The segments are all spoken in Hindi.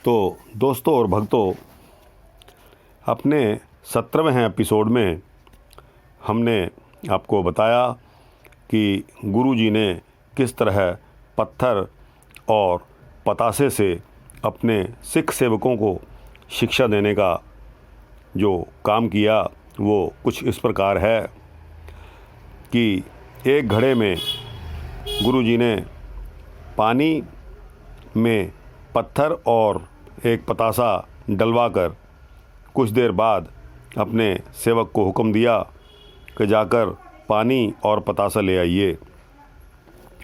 तो दोस्तों और भक्तों, अपने 17वें एपिसोड में हमने आपको बताया कि गुरुजी ने किस तरह पत्थर और पतासे से अपने सिख सेवकों को शिक्षा देने का जो काम किया वो कुछ इस प्रकार है कि एक घड़े में गुरुजी ने पानी में पत्थर और एक पतासा डलवाकर कुछ देर बाद अपने सेवक को हुक्म दिया कि जाकर पानी और पतासा ले आइए।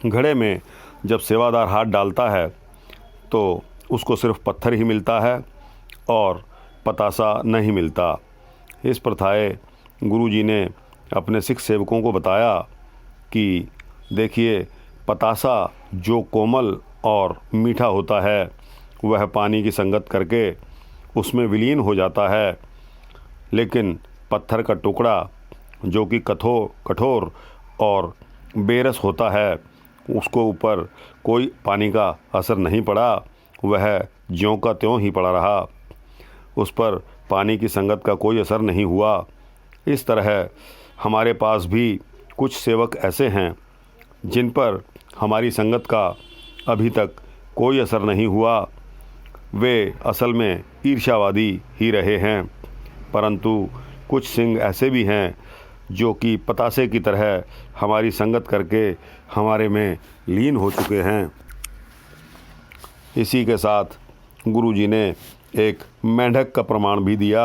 घड़े में जब सेवादार हाथ डालता है तो उसको सिर्फ पत्थर ही मिलता है और पतासा नहीं मिलता। इस प्रथाए गुरुजी ने अपने सिख सेवकों को बताया कि देखिए, पतासा जो कोमल और मीठा होता है वह पानी की संगत करके उसमें विलीन हो जाता है, लेकिन पत्थर का टुकड़ा जो कि कठोर और बेरस होता है उसको ऊपर कोई पानी का असर नहीं पड़ा, वह ज्यों का त्यों ही पड़ा रहा, उस पर पानी की संगत का कोई असर नहीं हुआ। इस तरह हमारे पास भी कुछ सेवक ऐसे हैं जिन पर हमारी संगत का अभी तक कोई असर नहीं हुआ। वे असल में ईर्ष्यावादी ही रहे हैं, परंतु कुछ सिंह ऐसे भी हैं जो कि पतासे की तरह हमारी संगत करके हमारे में लीन हो चुके हैं। इसी के साथ गुरुजी ने एक मेंढक का प्रमाण भी दिया।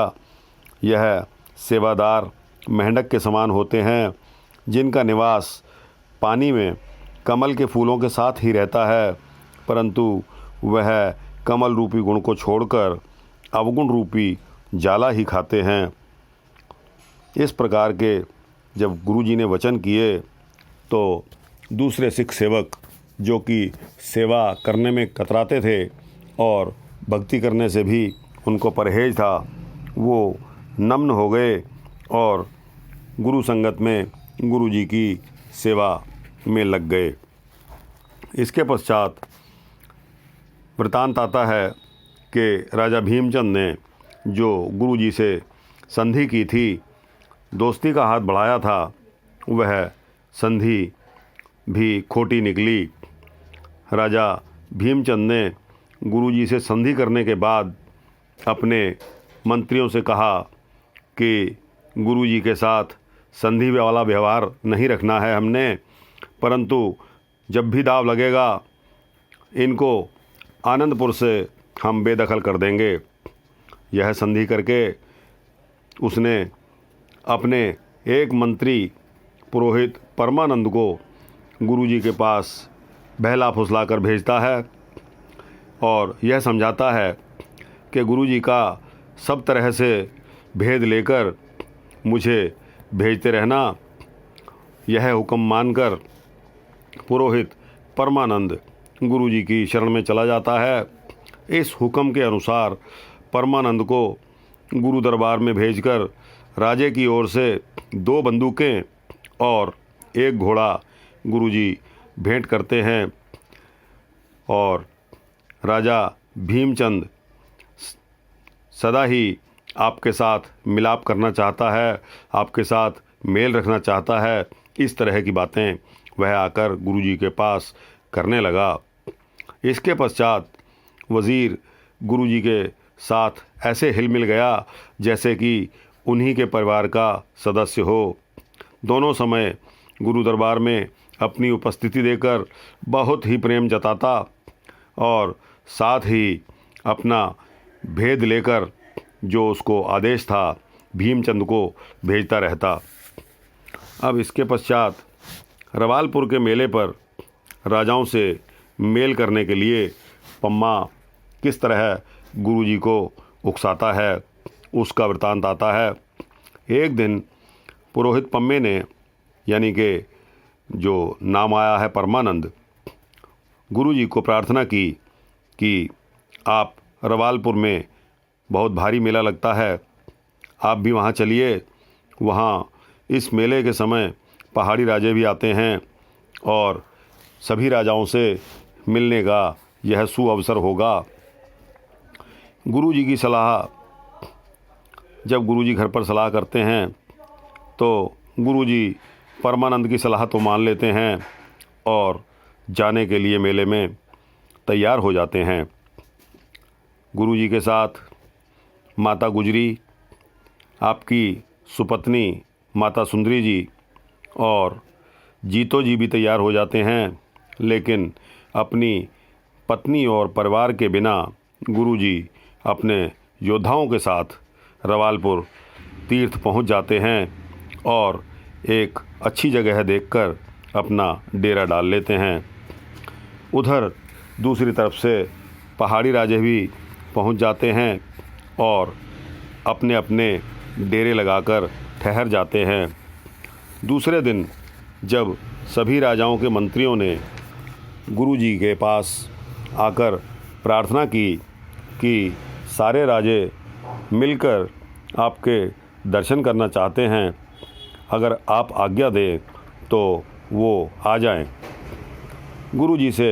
यह सेवादार मेंढक के समान होते हैं जिनका निवास पानी में कमल के फूलों के साथ ही रहता है, परंतु वह कमल रूपी गुण को छोड़कर अवगुण रूपी जाला ही खाते हैं। इस प्रकार के जब गुरुजी ने वचन किए तो दूसरे सिख सेवक जो कि सेवा करने में कतराते थे और भक्ति करने से भी उनको परहेज था, वो नम्न हो गए और गुरु संगत में गुरुजी की सेवा में लग गए। इसके पश्चात वृतांत आता है कि राजा भीमचंद ने जो गुरुजी से संधि की थी, दोस्ती का हाथ बढ़ाया था, वह संधि भी खोटी निकली। राजा भीमचंद ने गुरुजी से संधि करने के बाद अपने मंत्रियों से कहा कि गुरुजी के साथ संधि वाला व्यवहार नहीं रखना है हमने, परंतु जब भी दाव लगेगा इनको आनंदपुर से हम बेदखल कर देंगे। यह संधि करके उसने अपने एक मंत्री पुरोहित परमानंद को गुरुजी के पास बहला फुसला कर भेजता है और यह समझाता है कि गुरुजी का सब तरह से भेद लेकर मुझे भेजते रहना। यह हुक्म मानकर पुरोहित परमानंद गुरुजी की शरण में चला जाता है। इस हुक्म के अनुसार परमानंद को गुरु दरबार में भेजकर राजे की ओर से 2 बंदूकें और 1 घोड़ा गुरुजी भेंट करते हैं और राजा भीमचंद सदा ही आपके साथ मिलाप करना चाहता है, आपके साथ मेल रखना चाहता है। इस तरह की बातें वह आकर गुरुजी के पास करने लगा। इसके पश्चात वज़ीर गुरुजी के साथ ऐसे हिल-मिल गया जैसे कि उन्हीं के परिवार का सदस्य हो। दोनों समय गुरु दरबार में अपनी उपस्थिति देकर बहुत ही प्रेम जताता और साथ ही अपना भेद लेकर जो उसको आदेश था भीमचंद को भेजता रहता। अब इसके पश्चात रवालपुर के मेले पर राजाओं से मेल करने के लिए पम्मा किस तरह गुरुजी को उकसाता है उसका वृतांत आता है। एक दिन पुरोहित पम्मे ने, यानी कि जो नाम आया है परमानंद, गुरुजी को प्रार्थना की कि आप रवालपुर में बहुत भारी मेला लगता है, आप भी वहाँ चलिए। वहाँ इस मेले के समय पहाड़ी राजे भी आते हैं और सभी राजाओं से मिलने का यह सुअवसर होगा। गुरुजी की सलाह, जब गुरुजी घर पर सलाह करते हैं तो गुरुजी परमानंद की सलाह तो मान लेते हैं और जाने के लिए मेले में तैयार हो जाते हैं। गुरुजी के साथ माता गुजरी, आपकी सुपत्नी माता सुंदरी जी और जीतो जी भी तैयार हो जाते हैं, लेकिन अपनी पत्नी और परिवार के बिना गुरुजी अपने योद्धाओं के साथ रवालपुर तीर्थ पहुंच जाते हैं और एक अच्छी जगह देखकर अपना डेरा डाल लेते हैं। उधर दूसरी तरफ से पहाड़ी राजे भी पहुंच जाते हैं और अपने अपने डेरे लगाकर ठहर जाते हैं। दूसरे दिन जब सभी राजाओं के मंत्रियों ने गुरुजी के पास आकर प्रार्थना की कि सारे राजे मिलकर आपके दर्शन करना चाहते हैं, अगर आप आज्ञा दें तो वो आ जाएं। गुरुजी से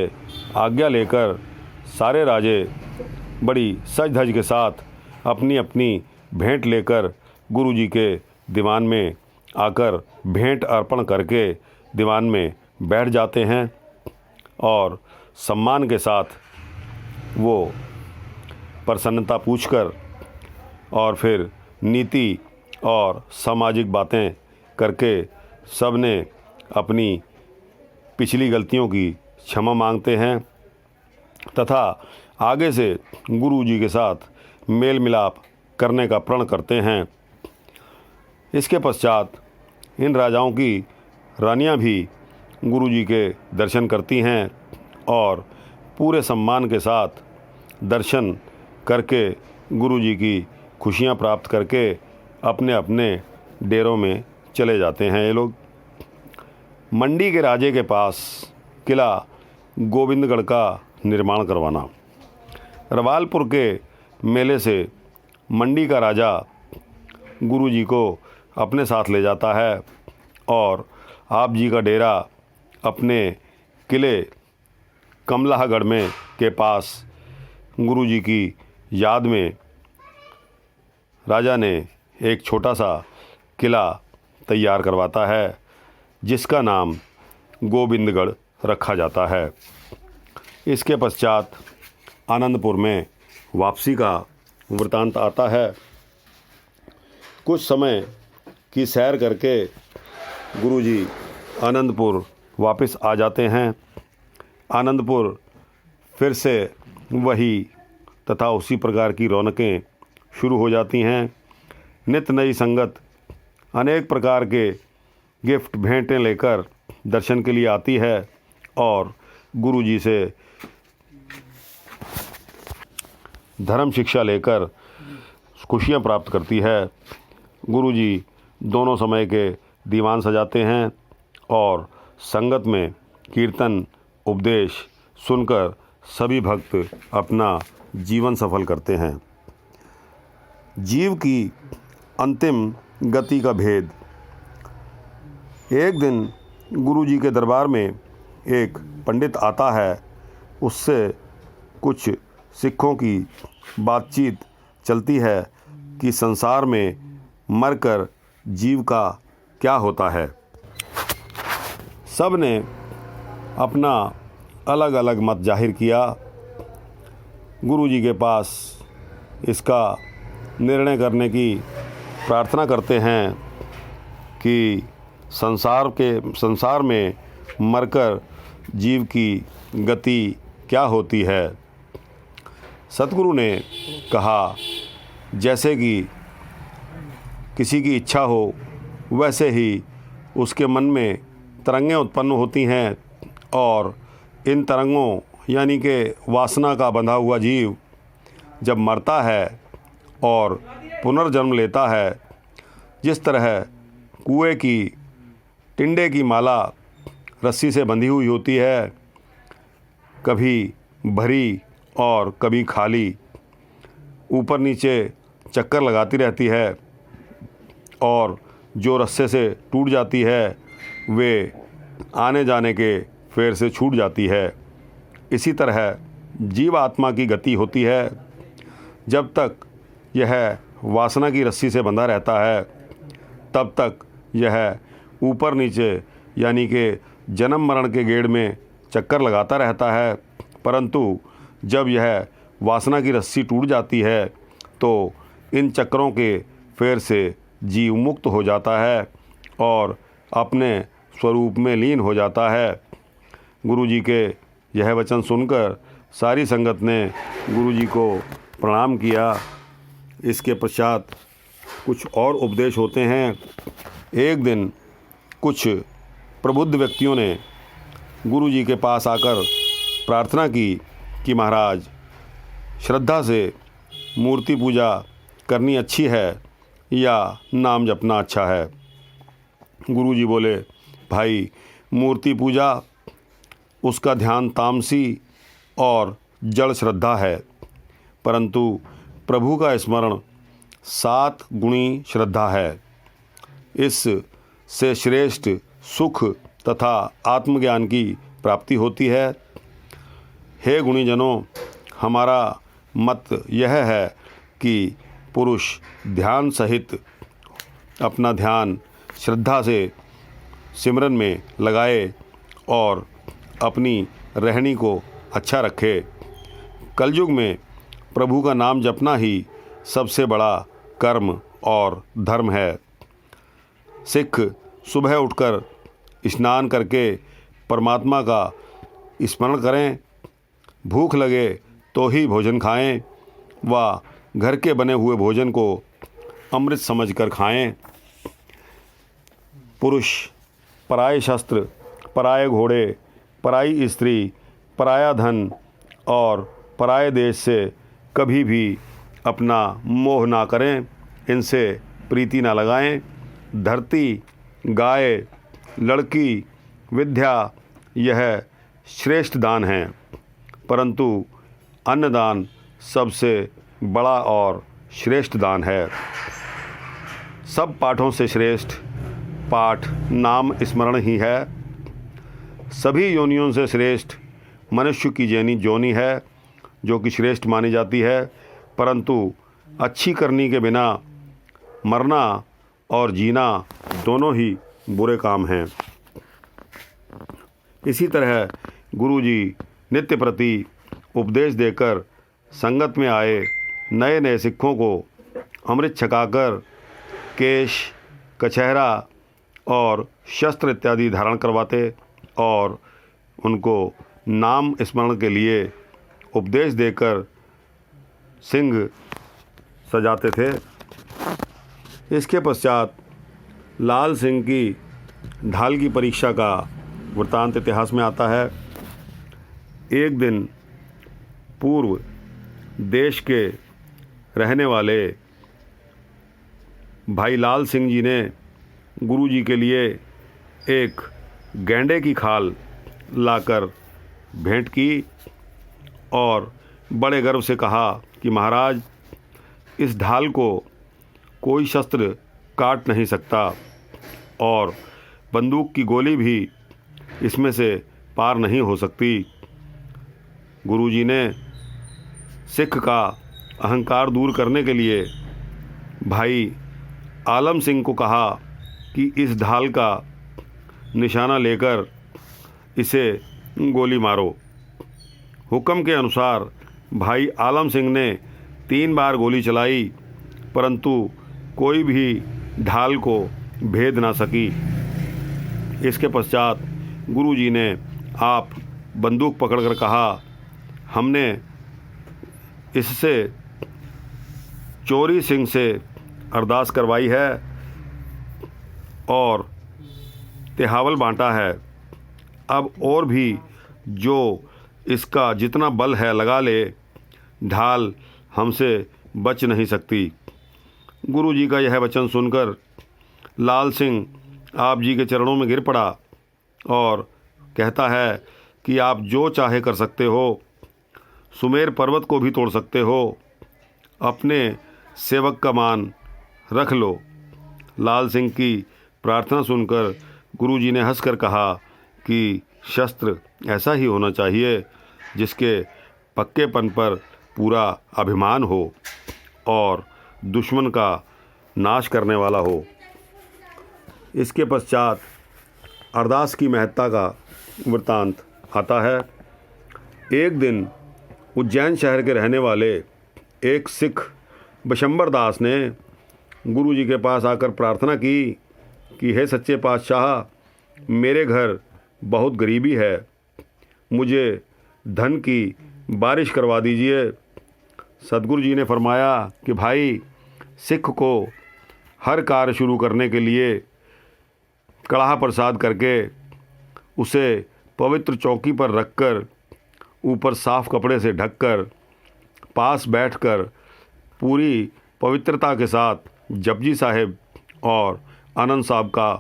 आज्ञा लेकर सारे राजे बड़ी सज धज के साथ अपनी अपनी भेंट लेकर गुरुजी के दीवान में आकर भेंट अर्पण करके दीवान में बैठ जाते हैं और सम्मान के साथ वो प्रसन्नता पूछकर और फिर नीति और सामाजिक बातें करके सब ने अपनी पिछली गलतियों की क्षमा मांगते हैं तथा आगे से गुरुजी के साथ मेल मिलाप करने का प्रण करते हैं। इसके पश्चात इन राजाओं की रानियां भी गुरुजी के दर्शन करती हैं और पूरे सम्मान के साथ दर्शन करके गुरुजी की खुशियां प्राप्त करके अपने अपने डेरों में चले जाते हैं। ये लोग मंडी के राजे के पास किला गोविंदगढ़ का निर्माण करवाना। रवालपुर के मेले से मंडी का राजा गुरुजी को अपने साथ ले जाता है और आप जी का डेरा अपने किले कमलाहगढ़ में के पास गुरुजी की याद में राजा ने एक छोटा सा किला तैयार करवाता है, जिसका नाम गोविंदगढ़ रखा जाता है। इसके पश्चात आनंदपुर में वापसी का वृतांत आता है। कुछ समय की सैर करके गुरुजी आनंदपुर वापस आ जाते हैं। आनंदपुर फिर से वही तथा उसी प्रकार की रौनकें शुरू हो जाती हैं। नित नई संगत अनेक प्रकार के गिफ्ट भेंटें लेकर दर्शन के लिए आती है और गुरुजी से धर्म शिक्षा लेकर खुशियाँ प्राप्त करती है। गुरुजी दोनों समय के दीवान सजाते हैं और संगत में कीर्तन उपदेश सुनकर सभी भक्त अपना जीवन सफल करते हैं। जीव की अंतिम गति का भेद। एक दिन गुरुजी के दरबार में एक पंडित आता है। उससे कुछ सिखों की बातचीत चलती है कि संसार में मरकर जीव का क्या होता है। सब ने अपना अलग अलग मत जाहिर किया। गुरुजी के पास इसका निर्णय करने की प्रार्थना करते हैं कि संसार में मरकर जीव की गति क्या होती है। सतगुरु ने कहा, जैसे कि किसी की इच्छा हो वैसे ही उसके मन में तरंगें उत्पन्न होती हैं और इन तरंगों यानी कि वासना का बंधा हुआ जीव जब मरता है और पुनर्जन्म लेता है, जिस तरह कुएं की टिंडे की माला रस्सी से बंधी हुई होती है, कभी भरी और कभी खाली, ऊपर नीचे चक्कर लगाती रहती है और जो रस्से से टूट जाती है वे आने जाने के फेर से छूट जाती है। इसी तरह जीव आत्मा की गति होती है। जब तक यह वासना की रस्सी से बंधा रहता है तब तक यह ऊपर नीचे यानी कि जन्म मरण के गेड़ में चक्कर लगाता रहता है, परंतु जब यह वासना की रस्सी टूट जाती है तो इन चक्रों के फेर से जीव मुक्त हो जाता है और अपने स्वरूप में लीन हो जाता है। गुरुजी के यह वचन सुनकर सारी संगत ने गुरुजी को प्रणाम किया। इसके पश्चात कुछ और उपदेश होते हैं। एक दिन कुछ प्रबुद्ध व्यक्तियों ने गुरुजी के पास आकर प्रार्थना की कि महाराज, श्रद्धा से मूर्ति पूजा करनी अच्छी है या नाम जपना अच्छा है। गुरुजी बोले, भाई, मूर्ति पूजा उसका ध्यान तामसी और जड़ श्रद्धा है, परंतु प्रभु का स्मरण 7 गुणी श्रद्धा है। इस से श्रेष्ठ सुख तथा आत्मज्ञान की प्राप्ति होती है। हे गुणीजनों, हमारा मत यह है कि पुरुष ध्यान सहित अपना ध्यान श्रद्धा से सिमरन में लगाए और अपनी रहनी को अच्छा रखे। कलयुग में प्रभु का नाम जपना ही सबसे बड़ा कर्म और धर्म है। सिख सुबह उठकर स्नान करके परमात्मा का स्मरण करें, भूख लगे तो ही भोजन खाएं व घर के बने हुए भोजन को अमृत समझकर खाएं। पुरुष पराये शस्त्र, पराये घोड़े, पराई स्त्री, पराया धन और पराये देश से कभी भी अपना मोह ना करें, इनसे प्रीति ना लगाएं। धरती, गाय, लड़की, विद्या यह श्रेष्ठ दान हैं, परंतु अन्नदान सबसे बड़ा और श्रेष्ठ दान है। सब पाठों से श्रेष्ठ पाठ नाम स्मरण ही है। सभी योनियों से श्रेष्ठ मनुष्य की जोनी है, जो कि श्रेष्ठ मानी जाती है, परंतु अच्छी करनी के बिना मरना और जीना दोनों ही बुरे काम हैं। इसी तरह गुरुजी नित्य प्रति उपदेश देकर संगत में आए नए नए सिखों को अमृत छकाकर केश, कचहरा और शस्त्र इत्यादि धारण करवाते और उनको नाम स्मरण के लिए उपदेश देकर सिंह सजाते थे। इसके पश्चात लाल सिंह की ढाल की परीक्षा का वृत्तांत इतिहास में आता है। एक दिन पूर्व देश के रहने वाले भाई लाल सिंह जी ने गुरुजी के लिए एक गैंडे की खाल लाकर भेंट की और बड़े गर्व से कहा कि महाराज, इस ढाल को कोई शस्त्र काट नहीं सकता और बंदूक की गोली भी इसमें से पार नहीं हो सकती। गुरुजी ने सिख का अहंकार दूर करने के लिए भाई आलम सिंह को कहा कि इस ढाल का निशाना लेकर इसे गोली मारो। हुक्म के अनुसार भाई आलम सिंह ने 3 बार गोली चलाई, परंतु कोई भी ढाल को भेद ना सकी। इसके पश्चात गुरुजी ने आप बंदूक पकड़कर कहा, हमने इससे चोरी सिंह से अरदास करवाई है और तिहावल बांटा है। अब और भी जो इसका जितना बल है लगा ले, ढाल हमसे बच नहीं सकती। गुरुजी का यह वचन सुनकर लाल सिंह आप जी के चरणों में गिर पड़ा और कहता है कि आप जो चाहे कर सकते हो, सुमेर पर्वत को भी तोड़ सकते हो, अपने सेवक का मान रख लो। लाल सिंह की प्रार्थना सुनकर गुरुजी ने हंसकर कहा कि शस्त्र ऐसा ही होना चाहिए जिसके पक्केपन पर पूरा अभिमान हो और दुश्मन का नाश करने वाला हो। इसके पश्चात अरदास की महत्ता का वृत्तांत आता है। एक दिन उज्जैन शहर के रहने वाले एक सिख बिशंबर दास ने गुरु जी के पास आकर प्रार्थना की कि हे सच्चे पातशाह, मेरे घर बहुत गरीबी है, मुझे धन की बारिश करवा दीजिए। सद्गुरु जी ने फरमाया कि भाई, सिख को हर कार्य शुरू करने के लिए कड़ाह प्रसाद करके उसे पवित्र चौकी पर रखकर ऊपर साफ कपड़े से ढककर पास बैठकर पूरी पवित्रता के साथ जपजी साहिब और आनंद साहब का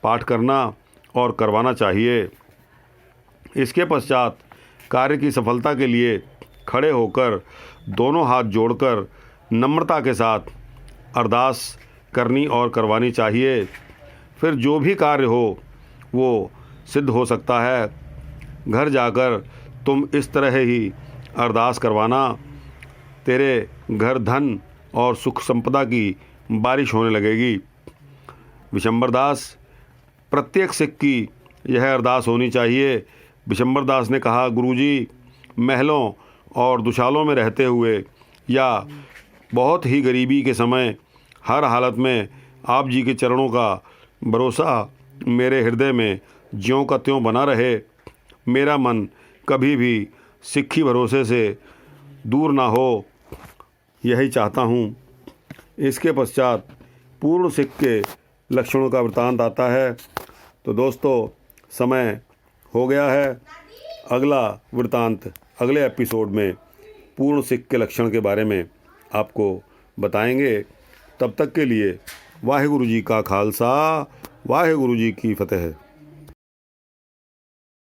पाठ करना और करवाना चाहिए। इसके पश्चात कार्य की सफलता के लिए खड़े होकर दोनों हाथ जोड़कर नम्रता के साथ अरदास करनी और करवानी चाहिए। फिर जो भी कार्य हो वो सिद्ध हो सकता है। घर जाकर तुम इस तरह ही अरदास करवाना, तेरे घर धन और सुख संपदा की बारिश होने लगेगी। बिशंबर दास, प्रत्येक सिख की यह अरदास होनी चाहिए। बिशंबर दास ने कहा, गुरुजी, महलों और दुशालों में रहते हुए या बहुत ही गरीबी के समय हर हालत में आप जी के चरणों का भरोसा मेरे हृदय में ज्यों का त्यों बना रहे। मेरा मन कभी भी सिक्खी भरोसे से दूर ना हो, यही चाहता हूँ। इसके पश्चात पूर्ण सिख के लक्षणों का वृत्तांत आता है। तो दोस्तों, समय हो गया है। अगला वृत्तांत अगले एपिसोड में पूर्ण सिख के लक्षण के बारे में आपको बताएंगे। तब तक के लिए वाहिगुरु जी का खालसा, वाहिगुरु जी की फतेह।